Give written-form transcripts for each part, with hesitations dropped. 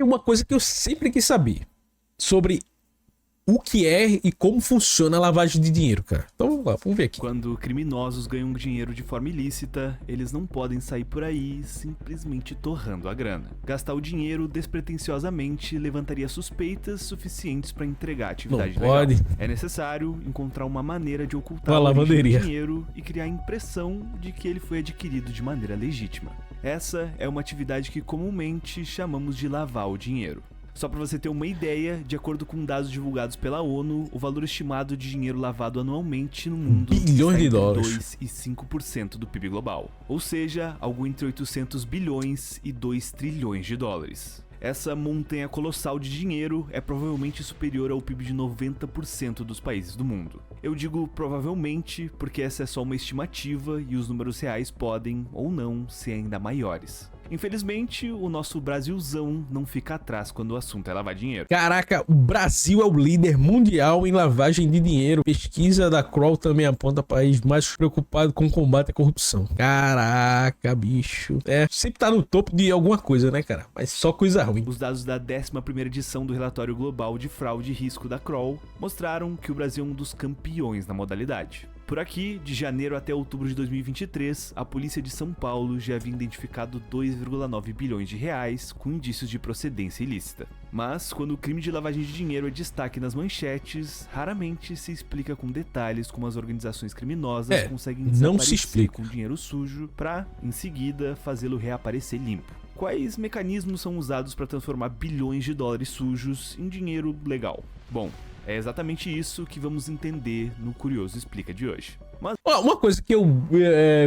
E uma coisa que eu sempre quis saber sobre o que é e como funciona a lavagem de dinheiro, cara. Então vamos lá, vamos ver aqui. Quando criminosos ganham dinheiro de forma ilícita, eles não podem sair por aí simplesmente torrando a grana. Gastar o dinheiro despretensiosamente levantaria suspeitas suficientes para entregar a atividade Não legal. pode. É necessário encontrar uma maneira de ocultar Uma a origem lavanderia. do dinheiro e criar a impressão de que ele foi adquirido de maneira legítima. Essa é uma atividade que comumente chamamos de lavar o dinheiro. Só para você ter uma ideia, de acordo com dados divulgados pela ONU, o valor estimado de dinheiro lavado anualmente no mundo Bilhões está de entre dólares. 2 e 5% do PIB global, ou seja, algo entre 800 bilhões e 2 trilhões de dólares. Essa montanha colossal de dinheiro é provavelmente superior ao PIB de 90% dos países do mundo. Eu digo provavelmente porque essa é só uma estimativa e os números reais podem, ou não, ser ainda maiores. Infelizmente, o nosso Brasilzão não fica atrás quando o assunto é lavar dinheiro. Caraca, o Brasil é o líder mundial em lavagem de dinheiro. Pesquisa da Kroll também aponta país mais preocupado com o combate à corrupção. Caraca, bicho. Sempre tá no topo de alguma coisa, né, cara? Mas só coisa ruim. Os dados da 11ª edição do Relatório Global de Fraude e Risco da Kroll mostraram que o Brasil é um dos campeões na modalidade. Por aqui, de janeiro até outubro de 2023, a polícia de São Paulo já havia identificado 2,9 bilhões de reais com indícios de procedência ilícita. Mas, quando o crime de lavagem de dinheiro é destaque nas manchetes, raramente se explica com detalhes como as organizações criminosas conseguem não se desaparecer explica com dinheiro sujo para, em seguida, fazê-lo reaparecer limpo. Quais mecanismos são usados para transformar bilhões de dólares sujos em dinheiro legal? Bom, é exatamente isso que vamos entender no Curioso Explica de hoje. Mas Uma coisa que eu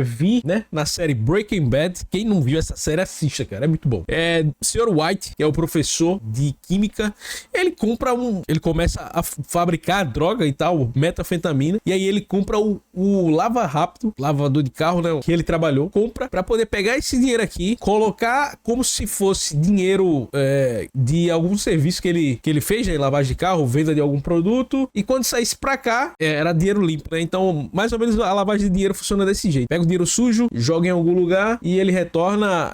vi, né, na série Breaking Bad, quem não viu essa série, assista, cara, é muito bom. Sr. White, que é o professor de química, ele começa a fabricar droga e tal, metanfetamina, e aí ele compra o Lava Rápido, lavador de carro, né, que ele trabalhou, compra pra poder pegar esse dinheiro aqui, colocar como se fosse dinheiro de algum serviço que ele fez, né, lavagem de carro, venda de algum produto, e quando saísse pra cá, era dinheiro limpo, né, então mais ou menos a lavagem de dinheiro funciona desse jeito. Pega o dinheiro sujo, joga em algum lugar e ele retorna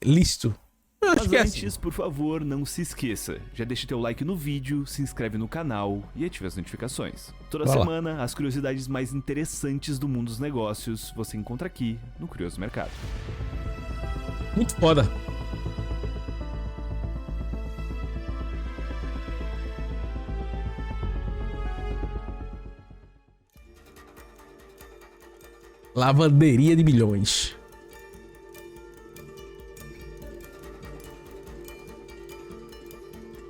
lícito. Mas Acho que é antes, assim. por favor, não se esqueça. Já deixa teu like no vídeo, se inscreve no canal e ative as notificações. Toda Vai lá. semana, as curiosidades mais interessantes do mundo dos negócios você encontra aqui no Curioso Mercado. Muito foda. Lavanderia de milhões.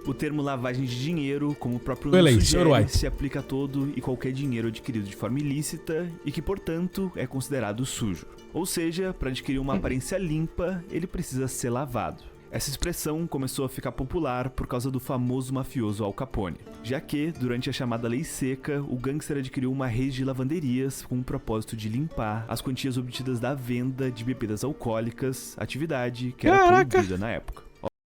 O termo lavagem de dinheiro, como o próprio Olha nome aí, Sr. sugere, White. se aplica a todo e qualquer dinheiro adquirido de forma ilícita e que, portanto, é considerado sujo. Ou seja, para adquirir uma aparência limpa, ele precisa ser lavado. Essa expressão começou a ficar popular por causa do famoso mafioso Al Capone, já que, durante a chamada Lei Seca, o gangster adquiriu uma rede de lavanderias com o propósito de limpar as quantias obtidas da venda de bebidas alcoólicas, atividade que era Caraca. proibida na época.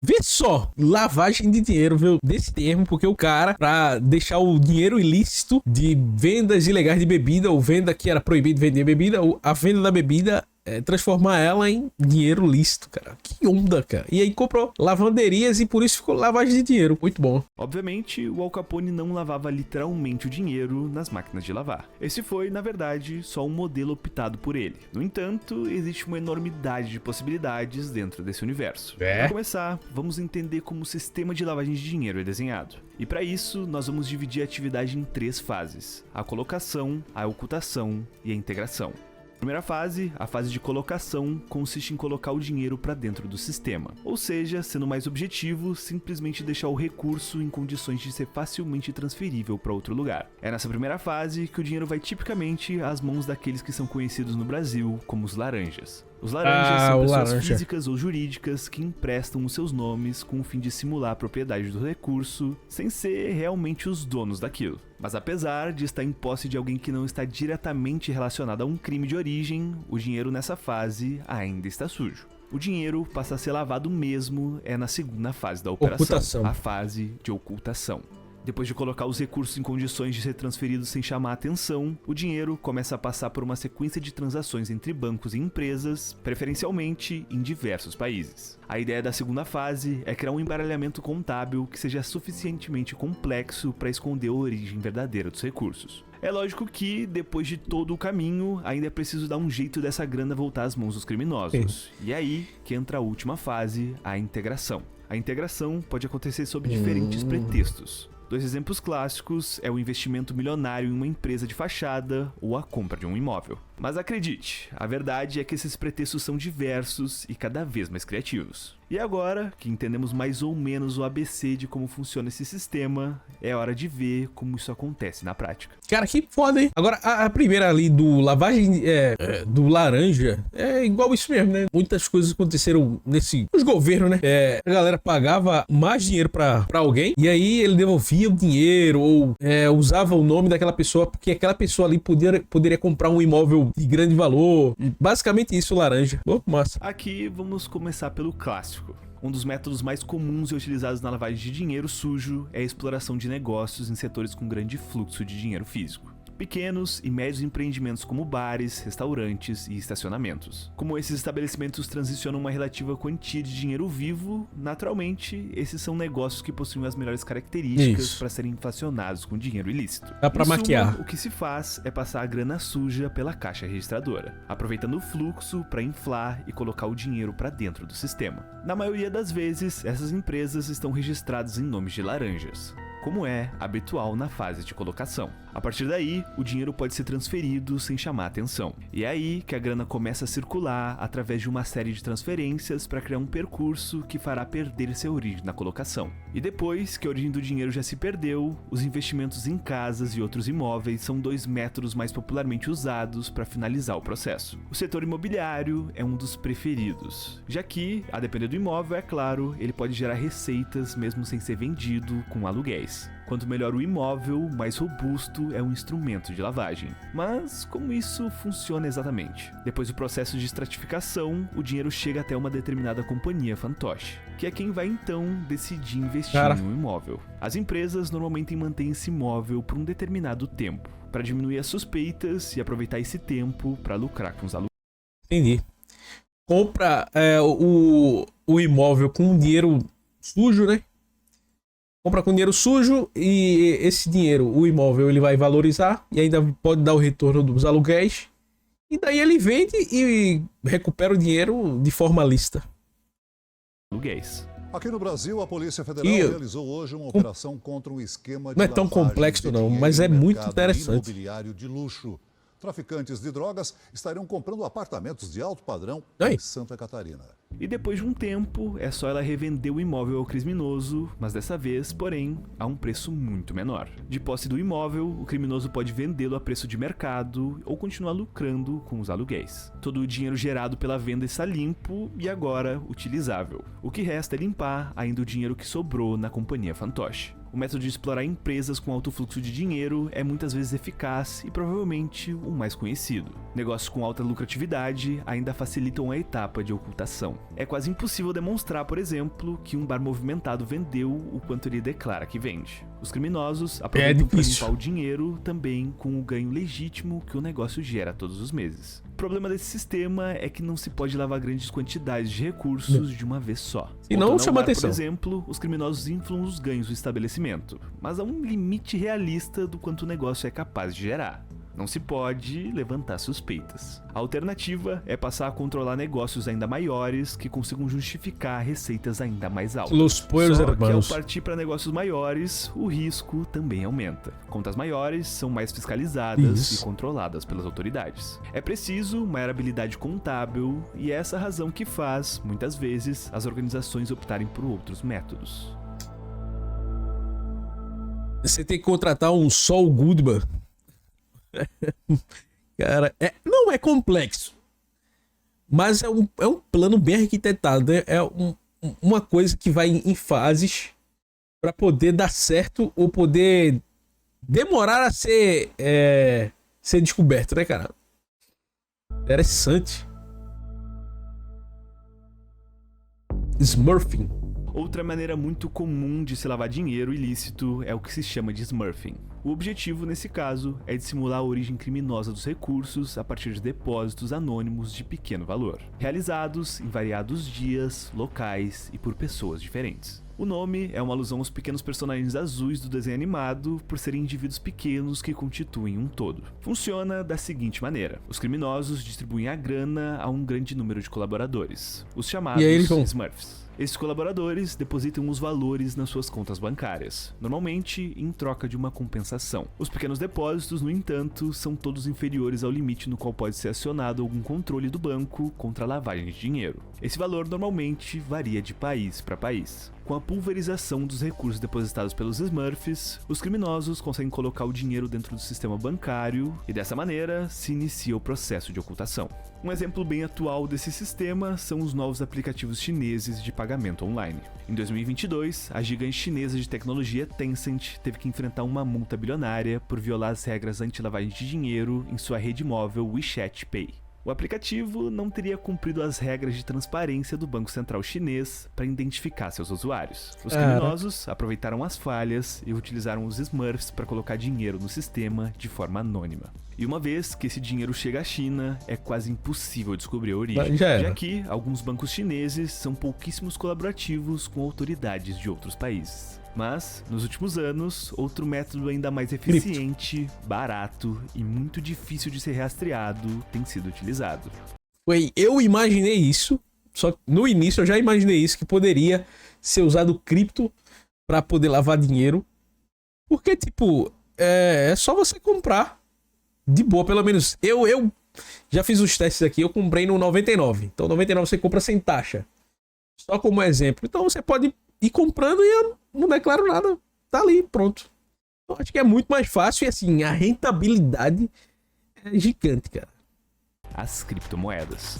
Vê só, lavagem de dinheiro, viu? Desse termo, porque o cara, pra deixar o dinheiro ilícito de vendas ilegais de bebida, ou venda que era proibido vender bebida, a venda da bebida, transformar ela em dinheiro lícito, cara. Que onda, cara. E aí comprou lavanderias e por isso ficou lavagem de dinheiro. Muito bom. Obviamente, o Al Capone não lavava literalmente o dinheiro nas máquinas de lavar. Esse foi, na verdade, só um modelo optado por ele. No entanto, existe uma enormidade de possibilidades dentro desse universo. Para começar, vamos entender como o sistema de lavagem de dinheiro é desenhado. E para isso, nós vamos dividir a atividade em 3 fases: a colocação, a ocultação e a integração. A primeira fase, a fase de colocação, consiste em colocar o dinheiro para dentro do sistema. Ou seja, sendo mais objetivo, simplesmente deixar o recurso em condições de ser facilmente transferível para outro lugar. É nessa primeira fase que o dinheiro vai tipicamente às mãos daqueles que são conhecidos no Brasil como os laranjas. Os laranjas são pessoas físicas ou jurídicas que emprestam os seus nomes com o fim de simular a propriedade do recurso, sem ser realmente os donos daquilo. Mas apesar de estar em posse de alguém que não está diretamente relacionado a um crime de origem, o dinheiro nessa fase ainda está sujo. O dinheiro passa a ser lavado mesmo na segunda fase da operação, Ocultação. a fase de ocultação. Depois de colocar os recursos em condições de ser transferidos sem chamar a atenção, o dinheiro começa a passar por uma sequência de transações entre bancos e empresas, preferencialmente em diversos países. A ideia da segunda fase é criar um embaralhamento contábil que seja suficientemente complexo para esconder a origem verdadeira dos recursos. É lógico que, depois de todo o caminho, ainda é preciso dar um jeito dessa grana voltar às mãos dos criminosos. E é aí que entra a última fase, a integração. A integração pode acontecer sob diferentes pretextos. 2 exemplos clássicos é o investimento milionário em uma empresa de fachada ou a compra de um imóvel. Mas acredite, a verdade é que esses pretextos são diversos e cada vez mais criativos. E agora, que entendemos mais ou menos o ABC de como funciona esse sistema, é hora de ver como isso acontece na prática. Cara, que foda, hein? Agora, a primeira ali do lavagem do laranja é igual isso mesmo, né? Muitas coisas aconteceram nos governos, né? A galera pagava mais dinheiro pra alguém e aí ele devolvia o dinheiro ou usava o nome daquela pessoa porque aquela pessoa ali poderia comprar um imóvel de grande valor. Basicamente isso, laranja. Oh, massa. Aqui vamos começar pelo clássico. Um dos métodos mais comuns e utilizados na lavagem de dinheiro sujo é a exploração de negócios em setores com grande fluxo de dinheiro físico. Pequenos e médios empreendimentos como bares, restaurantes e estacionamentos. Como esses estabelecimentos transicionam uma relativa quantia de dinheiro vivo, naturalmente, esses são negócios que possuem as melhores características para serem inflacionados com dinheiro ilícito. Dá pra maquiar. O que se faz é passar a grana suja pela caixa registradora, aproveitando o fluxo para inflar e colocar o dinheiro para dentro do sistema. Na maioria das vezes, essas empresas estão registradas em nomes de laranjas, como é habitual na fase de colocação. A partir daí, o dinheiro pode ser transferido sem chamar atenção. E é aí que a grana começa a circular através de uma série de transferências para criar um percurso que fará perder seu origem na colocação. E depois que a origem do dinheiro já se perdeu, os investimentos em casas e outros imóveis são 2 métodos mais popularmente usados para finalizar o processo. O setor imobiliário é um dos preferidos, já que, a depender do imóvel, é claro, ele pode gerar receitas mesmo sem ser vendido com aluguéis. Quanto melhor o imóvel, mais robusto é um instrumento de lavagem. Mas como isso funciona exatamente? Depois do processo de estratificação, o dinheiro chega até uma determinada companhia fantoche, que é quem vai então decidir investir em um imóvel. As empresas normalmente mantêm esse imóvel por um determinado tempo, para diminuir as suspeitas e aproveitar esse tempo para lucrar com os aluguéis. Entendi. Compra o imóvel com dinheiro sujo, né? Compra com dinheiro sujo e esse dinheiro, o imóvel, ele vai valorizar e ainda pode dar o retorno dos aluguéis. E daí ele vende e recupera o dinheiro de forma lícita. Aluguéis. Aqui no Brasil, a Polícia Federal realizou hoje uma operação contra um esquema de não é tão complexo não, mas é muito interessante. Imobiliário de luxo. Traficantes de drogas estariam comprando apartamentos de alto padrão em Santa Catarina. E depois de um tempo, é só ela revender o imóvel ao criminoso, mas dessa vez, porém, a um preço muito menor. De posse do imóvel, o criminoso pode vendê-lo a preço de mercado ou continuar lucrando com os aluguéis. Todo o dinheiro gerado pela venda está limpo e agora utilizável. O que resta é limpar ainda o dinheiro que sobrou na companhia fantoche. O método de explorar empresas com alto fluxo de dinheiro é muitas vezes eficaz e provavelmente o mais conhecido. Negócios com alta lucratividade ainda facilitam a etapa de ocultação. É quase impossível demonstrar, por exemplo, que um bar movimentado vendeu o quanto ele declara que vende. Os criminosos aproveitam para limpar o dinheiro também com o ganho legítimo que o negócio gera todos os meses. O problema desse sistema é que não se pode lavar grandes quantidades de recursos de uma vez só. E não chama atenção. Por exemplo, os criminosos inflam os ganhos do estabelecimento, mas há um limite realista do quanto o negócio é capaz de gerar. Não se pode levantar suspeitas. A alternativa é passar a controlar negócios ainda maiores que consigam justificar receitas ainda mais altas. Só que ao partir para negócios maiores, o risco também aumenta. Contas maiores são mais fiscalizadas e controladas pelas autoridades. É preciso maior habilidade contábil e é essa razão que faz, muitas vezes, as organizações optarem por outros métodos. Você tem que contratar um Saul Goodman. Cara, não é complexo, mas é um plano bem arquitetado, né? Uma coisa que vai em fases para poder dar certo ou poder demorar a ser descoberto, né, cara? Interessante. Smurfing. Outra maneira muito comum de se lavar dinheiro ilícito é o que se chama de smurfing. O objetivo, nesse caso, é dissimular a origem criminosa dos recursos a partir de depósitos anônimos de pequeno valor, realizados em variados dias, locais e por pessoas diferentes. O nome é uma alusão aos pequenos personagens azuis do desenho animado por serem indivíduos pequenos que constituem um todo. Funciona da seguinte maneira: os criminosos distribuem a grana a um grande número de colaboradores, os chamados Smurfs. Esses colaboradores depositam os valores nas suas contas bancárias, normalmente em troca de uma compensação. Os pequenos depósitos, no entanto, são todos inferiores ao limite no qual pode ser acionado algum controle do banco contra a lavagem de dinheiro. Esse valor normalmente varia de país para país. Com a pulverização dos recursos depositados pelos Smurfs, os criminosos conseguem colocar o dinheiro dentro do sistema bancário e dessa maneira se inicia o processo de ocultação. Um exemplo bem atual desse sistema são os novos aplicativos chineses de pagamento online. Em 2022, a gigante chinesa de tecnologia Tencent teve que enfrentar uma multa bilionária por violar as regras anti-lavagem de dinheiro em sua rede móvel WeChat Pay. O aplicativo não teria cumprido as regras de transparência do Banco Central Chinês para identificar seus usuários. Os criminosos aproveitaram as falhas e utilizaram os Smurfs para colocar dinheiro no sistema de forma anônima. E uma vez que esse dinheiro chega à China, é quase impossível descobrir a origem, já que alguns bancos chineses são pouquíssimos colaborativos com autoridades de outros países. Mas, nos últimos anos, outro método ainda mais eficiente, barato e muito difícil de ser rastreado tem sido utilizado. Eu imaginei isso, só que no início eu já imaginei isso, que poderia ser usado cripto para poder lavar dinheiro. Porque, tipo, é só você comprar de boa, pelo menos. Eu já fiz os testes aqui, eu comprei no 99. Então, 99 você compra sem taxa. Só como exemplo. Então, você pode ir comprando e eu não declaro nada. Tá ali, pronto. Eu acho que é muito mais fácil e, assim, a rentabilidade é gigante, cara. As criptomoedas.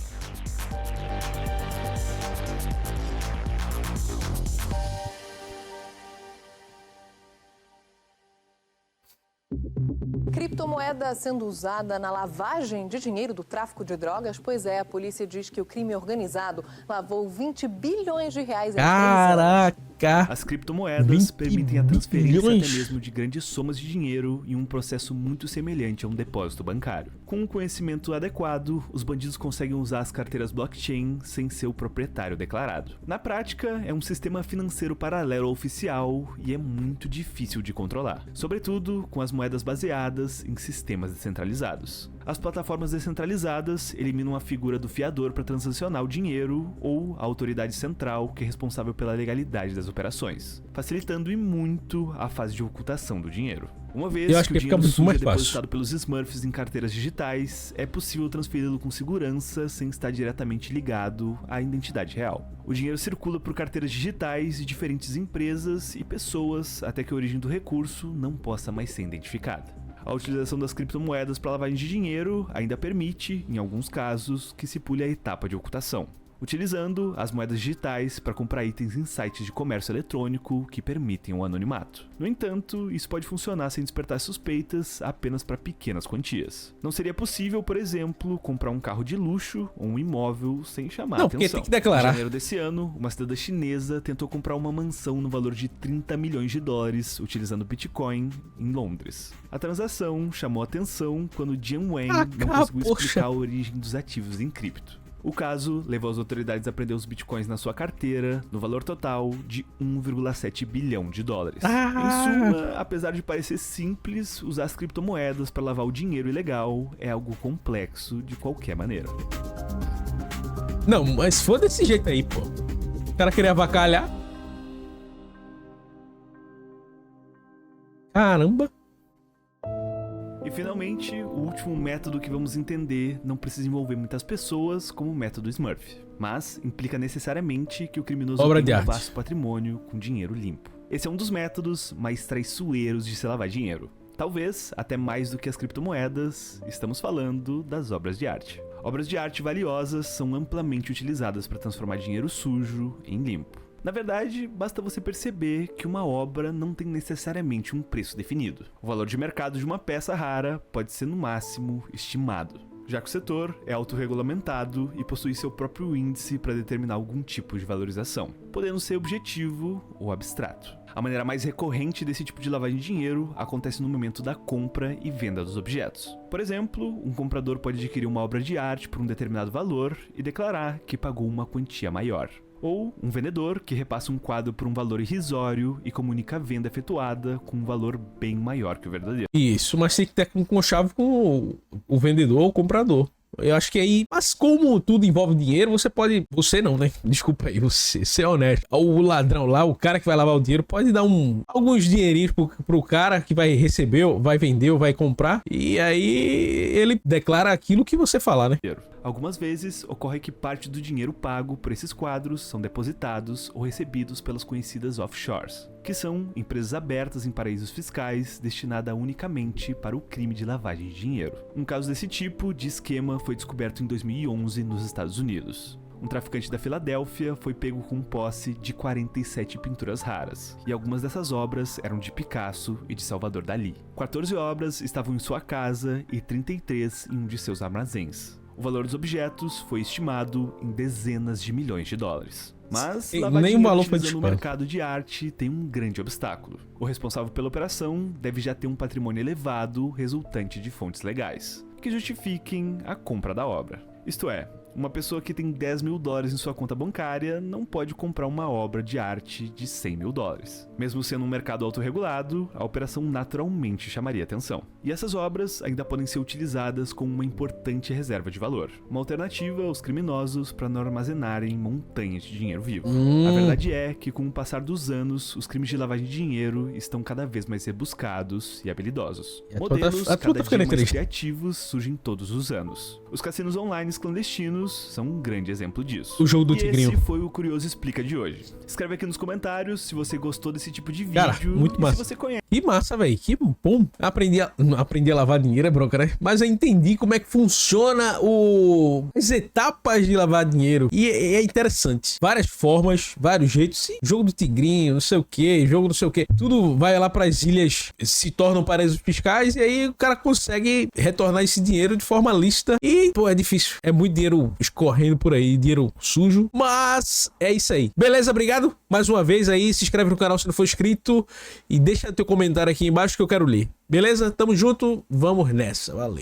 Criptomoeda sendo usada na lavagem de dinheiro do tráfico de drogas? Pois é, a polícia diz que o crime organizado lavou 20 bilhões de reais em 3 anos. Caraca! As criptomoedas permitem a transferência até mesmo de grandes somas de dinheiro em um processo muito semelhante a um depósito bancário. Com um conhecimento adequado, os bandidos conseguem usar as carteiras blockchain sem ser o proprietário declarado. Na prática, é um sistema financeiro paralelo oficial e é muito difícil de controlar, sobretudo com as moedas baseadas em sistemas descentralizados. As plataformas descentralizadas eliminam a figura do fiador para transacionar o dinheiro ou a autoridade central que é responsável pela legalidade das operações, facilitando e muito a fase de ocultação do dinheiro. Uma vez que o dinheiro sujo é depositado pelos Smurfs em carteiras digitais, é possível transferi-lo com segurança sem estar diretamente ligado à identidade real. O dinheiro circula por carteiras digitais de diferentes empresas e pessoas até que a origem do recurso não possa mais ser identificada. A utilização das criptomoedas para lavagem de dinheiro ainda permite, em alguns casos, que se pule a etapa de ocultação, utilizando as moedas digitais para comprar itens em sites de comércio eletrônico que permitem o anonimato. No entanto, isso pode funcionar sem despertar suspeitas apenas para pequenas quantias. Não seria possível, por exemplo, comprar um carro de luxo ou um imóvel sem chamar a atenção. Porque tem que declarar. Em janeiro desse ano, uma cidadã chinesa tentou comprar uma mansão no valor de 30 milhões de dólares utilizando Bitcoin em Londres. A transação chamou a atenção quando Jian Wang não conseguiu explicar a origem dos ativos em cripto. O caso levou as autoridades a prender os bitcoins na sua carteira, no valor total de 1,7 bilhão de dólares. Em suma, apesar de parecer simples, usar as criptomoedas para lavar o dinheiro ilegal é algo complexo de qualquer maneira. Não, mas foi desse jeito aí, pô. O cara queria avacalhar. Caramba. E finalmente, o último método que vamos entender não precisa envolver muitas pessoas como o método Smurf, mas implica necessariamente que o criminoso tenha um vasto patrimônio com dinheiro limpo. Esse é um dos métodos mais traiçoeiros de se lavar dinheiro. Talvez, até mais do que as criptomoedas, estamos falando das obras de arte. Obras de arte valiosas são amplamente utilizadas para transformar dinheiro sujo em limpo. Na verdade, basta você perceber que uma obra não tem necessariamente um preço definido. O valor de mercado de uma peça rara pode ser no máximo estimado. já que o setor é autorregulamentado e possui seu próprio índice para determinar algum tipo de valorização, podendo ser objetivo ou abstrato. A maneira mais recorrente desse tipo de lavagem de dinheiro acontece no momento da compra e venda dos objetos. Por exemplo, um comprador pode adquirir uma obra de arte por um determinado valor e declarar que pagou uma quantia maior. Ou um vendedor que repassa um quadro por um valor irrisório e comunica a venda efetuada com um valor bem maior que o verdadeiro. Isso, mas tem que ter com chave com o vendedor ou o comprador. Eu acho que aí, mas como tudo envolve dinheiro, você não, né? Desculpa aí, você ser honesto. O ladrão lá, o cara que vai lavar o dinheiro, pode dar alguns dinheirinhos pro cara que vai receber, vai vender ou vai comprar. E aí ele declara aquilo que você falar, né? Algumas vezes ocorre que parte do dinheiro pago por esses quadros são depositados ou recebidos pelas conhecidas offshores, que são empresas abertas em paraísos fiscais destinada unicamente para o crime de lavagem de dinheiro. Um caso desse tipo de esquema foi descoberto em 2011 nos Estados Unidos. Um traficante da Filadélfia foi pego com posse de 47 pinturas raras, e algumas dessas obras eram de Picasso e de Salvador Dalí. 14 obras estavam em sua casa e 33 em um de seus armazéns. O valor dos objetos foi estimado em dezenas de milhões de dólares. Mas lavar dinheiro utilizando o mercado de arte tem um grande obstáculo. O responsável pela operação deve já ter um patrimônio elevado resultante de fontes legais, que justifiquem a compra da obra. Isto é, uma pessoa que tem 10 mil dólares em sua conta bancária não pode comprar uma obra de arte de 100 mil dólares. Mesmo sendo um mercado autorregulado, a operação naturalmente chamaria atenção. E essas obras ainda podem ser utilizadas como uma importante reserva de valor, uma alternativa aos criminosos para não armazenarem montanhas de dinheiro vivo. A verdade é que, com o passar dos anos, os crimes de lavagem de dinheiro estão cada vez mais rebuscados e habilidosos. Modelos cada dia mais criativos surgem todos os anos. Os cassinos online clandestinos são um grande exemplo disso. O jogo do tigrinho. Esse foi o Curioso Explica de hoje. Escreve aqui nos comentários se você gostou desse tipo de vídeo. Cara, muito massa. Se você conhece. Que massa, velho. Que bom. Aprendi a lavar dinheiro, é bronca, né? Mas eu entendi como é que funciona as etapas de lavar dinheiro. E é interessante. Várias formas, vários jeitos. Sim, jogo do tigrinho, não sei o que, jogo não sei o que. Tudo vai lá pras ilhas, se tornam paraísos fiscais e aí o cara consegue retornar esse dinheiro de forma lícita. E, pô, é difícil. É muito dinheiro escorrendo por aí, dinheiro sujo. Mas é isso aí. Beleza, obrigado mais uma vez aí. Se inscreve no canal se não for inscrito e deixa teu comentário aqui embaixo que eu quero ler. Beleza? Tamo junto. Vamos nessa. Valeu.